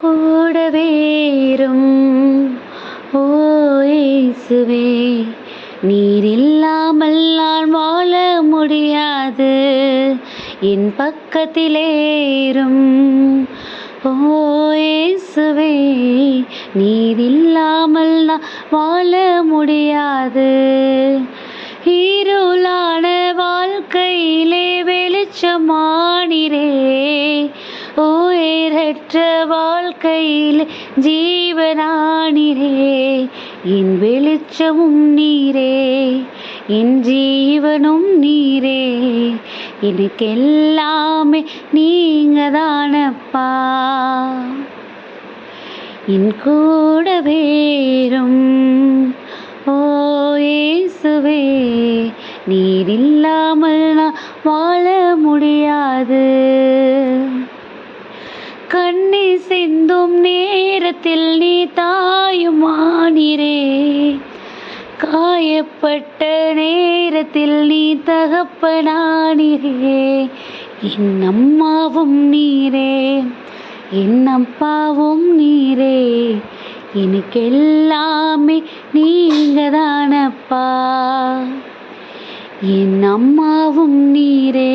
கூடவேறும் ஓ இயேசுவே, நீர் இல்லாமல் நான் வாழ முடியாது. என் பக்கத்திலேரும் ஓ இயேசுவே, நீர் இல்லாமல் நான் வாழ முடியாது. இருளான வாழ்க்கையிலே வெளிச்சமானிரே, உயிரற்ற வாழ்க்கையிலே ஜீவனானிரே. என் வெளிச்சமும் நீரே, என் ஜீவனும் நீரே, எனக்கெல்லாமே நீங்க தானப்பா. என் கூடவேறும் ஓ இயேசுவே, நீர் இல்லாமல் நான் வாழ முடியாது. கண்ணீர் சிந்தும் நேரத்தில் நீ தாயுமானிரே, காயப்பட்ட நேரத்தில் நீ தகப்பனானிரே. என் அம்மாவும் நீரே, என் அப்பாவும் நீரே, எனக்கெல்லாமே நீங்க தானப்பா. என் அம்மாவும் நீரே,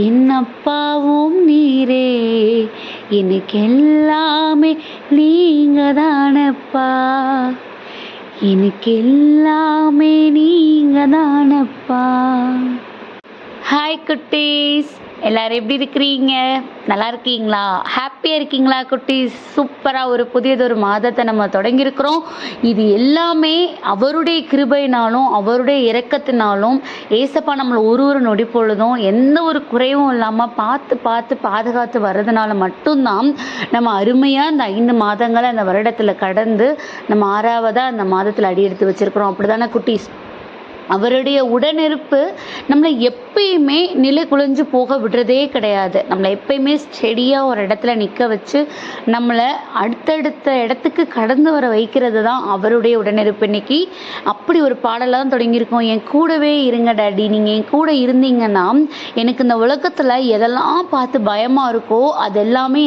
என் அப்பாவும் நீரே, எனக்கெல்லாமே நீங்க தானப்பா. எனக்கெல்லாமே நீங்க தானப்பா. ஹாய் குட்டீஸ், எல்லாரும் எப்படி இருக்கிறீங்க? நல்லா இருக்கீங்களா? ஹாப்பியாக இருக்கீங்களா குட்டீஸ்? சூப்பராக ஒரு புதியதொரு மாதத்தை நம்ம தொடங்கியிருக்கிறோம். இது எல்லாமே அவருடைய கிருபையினாலும் அவருடைய இரக்கத்தினாலும் ஏசப்பா நம்மளை ஒரு நொடி பொழுதும் எந்த ஒரு குறைவும் இல்லாமல் பார்த்து பார்த்து பாதுகாத்து வர்றதுனால மட்டும்தான் நம்ம அருமையாக இந்த 5 மாதங்களை அந்த வருடத்தில் கடந்து நம்ம 6வதாக அந்த மாதத்தில் அடி எடுத்து வச்சுருக்கிறோம். அப்படி தானே குட்டீஸ்? அவருடைய உடனிருப்பு நம்மளை எப்பயுமே நிலை குலைஞ்சு போக விடுறதே கிடையாது. நம்மளை எப்பயுமே ஸ்டெடியாக ஒரு இடத்துல நிற்க வச்சு நம்மளை அடுத்தடுத்த இடத்துக்கு கடந்து வர வைக்கிறது தான் அவருடைய உடனிருப்பு. இன்னைக்கு அப்படி ஒரு பாடலாக தான் தொடங்கியிருக்கோம். என் கூடவே இருங்க டாடி, நீங்கள் என் கூட இருந்தீங்கன்னா எனக்கு இந்த உலகத்தில் எதெல்லாம் பார்த்து பயமாக இருக்கோ அது எல்லாமே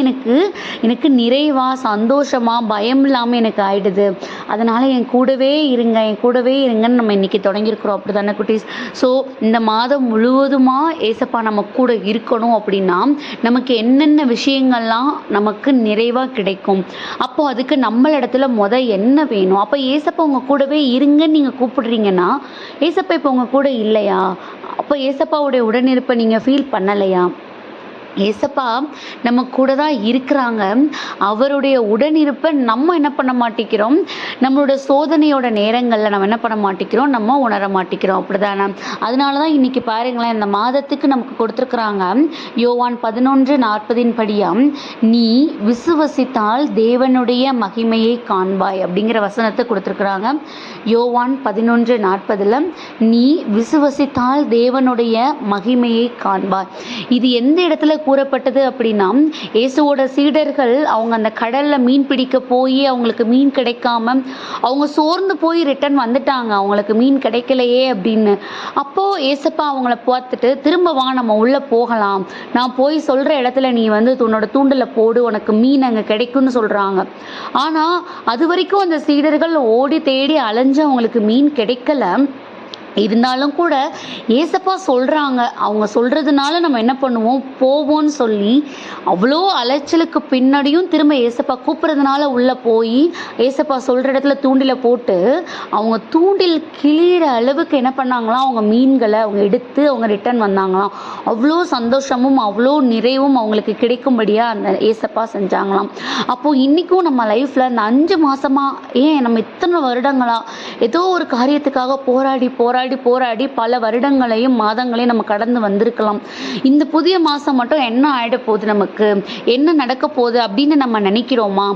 எனக்கு நிறைவாக சந்தோஷமாக பயம் இல்லாமல் எனக்கு ஆயிடுது. அதனால் என் கூடவே இருங்க, என் கூடவே இருங்கன்னு நம்ம இன்னைக்கு தொடங்கியிருக்கிறோம். அப்படி தானே குட்டீஸ்? ஸோ இந்த மாதம் முழுவதுமாக ஏசப்பா நம்ம கூட இருக்கணும் அப்படின்னா நமக்கு என்னென்ன விஷயங்கள்லாம் நமக்கு நிறைவாக கிடைக்கும். அப்போ அதுக்கு நம்மளிடத்துல என்ன வேணும்? அப்போ ஏசப்பா உங்கள் கூடவே இருங்கன்னு நீங்கள் கூப்பிடுறீங்கன்னா ஏசப்பா இப்போ உங்கள் கூட இல்லையா? அப்போ ஏசப்பாவுடைய உடனிருப்பை நீங்கள் ஃபீல் பண்ணலையா? ஏசப்பா நம்ம கூட தான் இருக்கிறாங்க. அவருடைய உடனிருப்பை நம்ம என்ன பண்ண மாட்டேங்கிறோம்? நம்மளோட சோதனையோட நேரங்களில் நம்ம என்ன பண்ண மாட்டேங்கிறோம்? நம்ம உணர மாட்டேங்கிறோம். அப்படிதானே? அதனால தான் இன்னைக்கு பாருங்களேன், இந்த மாதத்துக்கு நமக்கு கொடுத்துருக்குறாங்க யோவான் 11:40 படியாம், நீ விசுவசித்தால் தேவனுடைய மகிமையை காண்பாய் அப்படிங்கிற வசனத்தை கொடுத்துருக்குறாங்க. யோவான் 11:40 நீ விசுவசித்தால் தேவனுடைய மகிமையை காண்பாய். இது எந்த இடத்துல கூறப்பட்டது அப்படின்னா, இயேசுவோட சீடர்கள் அவங்க அந்த கடல்ல மீன் பிடிக்க போய் அவங்களுக்கு மீன் கிடைக்காம அவங்க சோர்ந்து போய் ரிட்டர்ன் வந்துட்டாங்க, அவங்களுக்கு மீன் கிடைக்கலையே அப்படின்னு. அப்போ ஏசப்பா அவங்கள பார்த்துட்டு, திரும்ப வா நம்ம உள்ள போகலாம், நான் போய் சொல்ற இடத்துல நீ உன்னோட தூண்டில போடு, உனக்கு மீன் அங்கே கிடைக்கும்னு சொல்றாங்க. ஆனா அது வரைக்கும் அந்த சீடர்கள் ஓடி தேடி அலைஞ்சு அவங்களுக்கு மீன் கிடைக்கல. இருந்தாலும் கூட ஏசப்பா சொல்கிறாங்க, அவங்க சொல்கிறதுனால நம்ம என்ன பண்ணுவோம்? போவோன்னு சொல்லி அவ்வளோ அலைச்சலுக்கு பின்னாடியும் திரும்ப ஏசப்பா கூப்பிட்றதுனால உள்ளே போய் ஏசப்பா சொல்கிற இடத்துல தூண்டில போட்டு அவங்க தூண்டில் கிளியிற அளவுக்கு என்ன பண்ணாங்களாம்? அவங்க மீன்களை அவங்க எடுத்து அவங்க ரிட்டர்ன் வந்தாங்களாம். அவ்வளோ சந்தோஷமும் அவ்வளோ நிறைவும் அவங்களுக்கு கிடைக்கும்படியாக அந்த ஏசப்பா செஞ்சாங்களாம். அப்போது இன்றைக்கும் நம்ம லைஃப்பில் இந்த 5 மாதமாக நம்ம இத்தனை வருடங்களாக ஏதோ ஒரு காரியத்துக்காக போராடி பல வருடங்களையும் மாதங்களையும் நம்ம கடந்து வந்திருக்கலாம். இந்த புதிய மாதம் மட்டும் என்ன ஆகிட போகுது, நமக்கு என்ன நடக்க போகுது அப்படின்னு நம்ம நினைக்கிறோமா?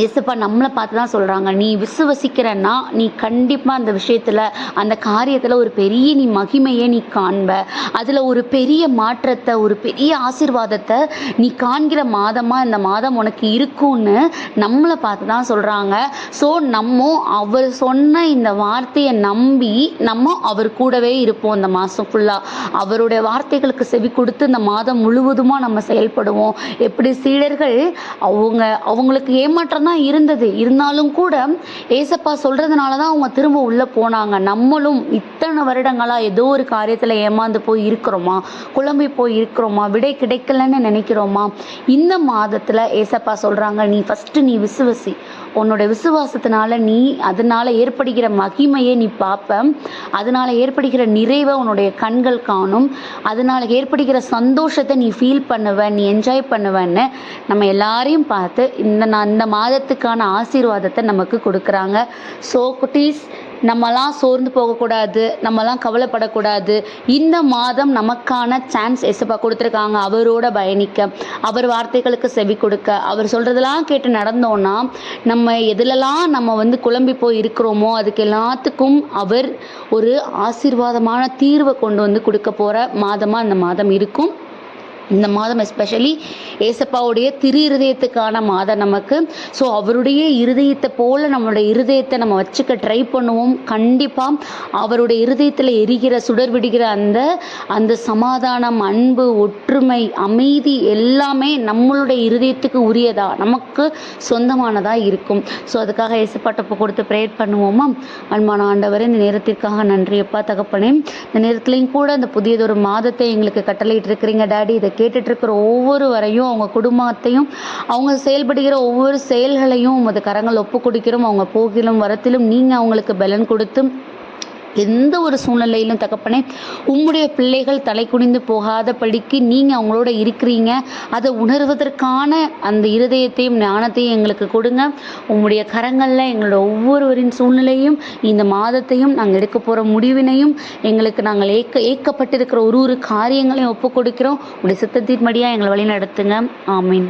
ஏசப்பா நம்மளை பார்த்து தான் சொல்கிறாங்க, நீ விசுவசிக்கிறன்னா நீ கண்டிப்பாக அந்த விஷயத்தில் அந்த காரியத்தில் ஒரு பெரிய நீ மகிமையை நீ காண்ப, அதில் ஒரு பெரிய மாற்றத்தை ஒரு பெரிய ஆசீர்வாதத்தை நீ காண்கிற மாதமாக இந்த மாதம் உனக்கு இருக்கும்னு நம்மளை பார்த்து தான் சொல்கிறாங்க. ஸோ நம்ம அவர் சொன்ன இந்த வார்த்தையை நம்பி நம்ம அவர் கூடவே இருப்போம். இந்த மாதம் ஃபுல்லாக அவருடைய வார்த்தைகளுக்கு செவி கொடுத்து இந்த மாதம் முழுவதுமாக நம்ம செயல்படுவோம். எப்படி சீடர்கள் அவங்களுக்கு ஏமாற்றம் தான் இருந்தது, இருந்தாலும் கூட ஏசப்பா சொல்றதுனால தான் அவங்க திரும்ப உள்ள போனாங்க. நம்மளும் இத்தனை வருடங்களா ஏதோ ஒரு காரியத்தில் ஏமாந்து போய் இருக்கிறோமா, குழம்பி போய் இருக்கிறோமா, விடை கிடைக்கலன்னு நினைக்கிறோமா? இந்த மாதத்தில் ஏசப்பா சொல்றாங்க, நீ ஃபர்ஸ்ட் நீ விசுவசி, உன்னோட விசுவாசத்தினால நீ அதனால ஏற்படுகிற மகிமையை நீ பார்ப்ப, அதனால ஏற்படுகிற நிறைவை உன்னுடைய கண்கள் காணும், அதனால ஏற்படுகிற சந்தோஷத்தை நீ ஃபீல் பண்ணுவ, நீ என்ஜாய் பண்ணுவேன்னு நம்ம எல்லாரையும் பார்த்து இந்த மாதத்துக்கான ஆசீர்வாதத்தை நமக்கு கொடுக்குறாங்க. ஸோ குட்டீஸ், நம்மலாம் சோர்ந்து போகக்கூடாது, நம்மலாம் கவலைப்படக்கூடாது. இந்த மாதம் நமக்கான சான்ஸ் ஏசப்பா கொடுத்துருக்காங்க. அவரோட பயணிக்க, அவர் வார்த்தைகளுக்கு செவி கொடுக்க, அவர் சொல்கிறதெல்லாம் கேட்டு நடந்தோன்னா நம்ம எதுலலாம் நம்ம குழம்பி போய் இருக்கிறோமோ அதுக்கு எல்லாத்துக்கும் அவர் ஒரு ஆசீர்வாதமான தீர்வை கொண்டு கொடுக்க போகிற மாதமாக இந்த மாதம் இருக்கும். இந்த மாதம் எஸ்பெஷலி ஏசப்பாவுடைய திரு இருதயத்துக்கான மாதம் நமக்கு. ஸோ அவருடைய இருதயத்தை போல் நம்மளுடைய இருதயத்தை நம்ம வச்சுக்க ட்ரை பண்ணுவோம். கண்டிப்பாக அவருடைய இருதயத்தில் எரிகிற சுடர் விடுகிற அந்த சமாதானம், அன்பு, ஒற்றுமை, அமைதி எல்லாமே நம்மளுடைய இருதயத்துக்கு உரியதாக நமக்கு சொந்தமானதாக இருக்கும். ஸோ அதுக்காக ஏசப்பாட்டப்போ கொடுத்து ப்ரேயர் பண்ணுவோமா? அன்பான ஆண்டவரே, இந்த நேரத்திற்காக நன்றியப்பா தகப்பனே. இந்த நேரத்துலையும் கூட இந்த புதியதொரு மாதத்தை எங்களுக்கு கட்டளையிட்டு இருக்கிறீங்க டாடி. இதை கேட்டுட்டு இருக்கிற ஒவ்வொரு வரையும் அவங்க குடும்பத்தையும் அவங்க செயல்படுகிற ஒவ்வொரு செயல்களையும் உமது கரங்கள் ஒப்பு கொடுக்கிறோம். அவங்க போகிலும் வரத்திலும் நீங்கள் அவங்களுக்கு பலன் கொடுத்து எந்த ஒரு சூழ்நிலையிலும் தகப்பனே உம்முடைய பிள்ளைகள் தலை குனிந்து போகாத படிக்கு நீங்கள் அவங்களோட இருக்கிறீங்க. அதை உணர்வதற்கான அந்த இருதயத்தையும் ஞானத்தையும் எங்களுக்கு கொடுங்க. உம்முடைய கரங்களில் எங்களோட ஒவ்வொருவரின் சூழ்நிலையும் இந்த மாதத்தையும் நாங்கள் எடுக்க போகிற முடிவினையும் எங்களுக்கு நாங்கள் ஏக்கப்பட்டிருக்கிற ஒரு காரியங்களையும் ஒப்பு கொடுக்கிறோம். உடைய சித்தத்தின்படியாக எங்களை வழி நடத்துங்க. ஆமீன்.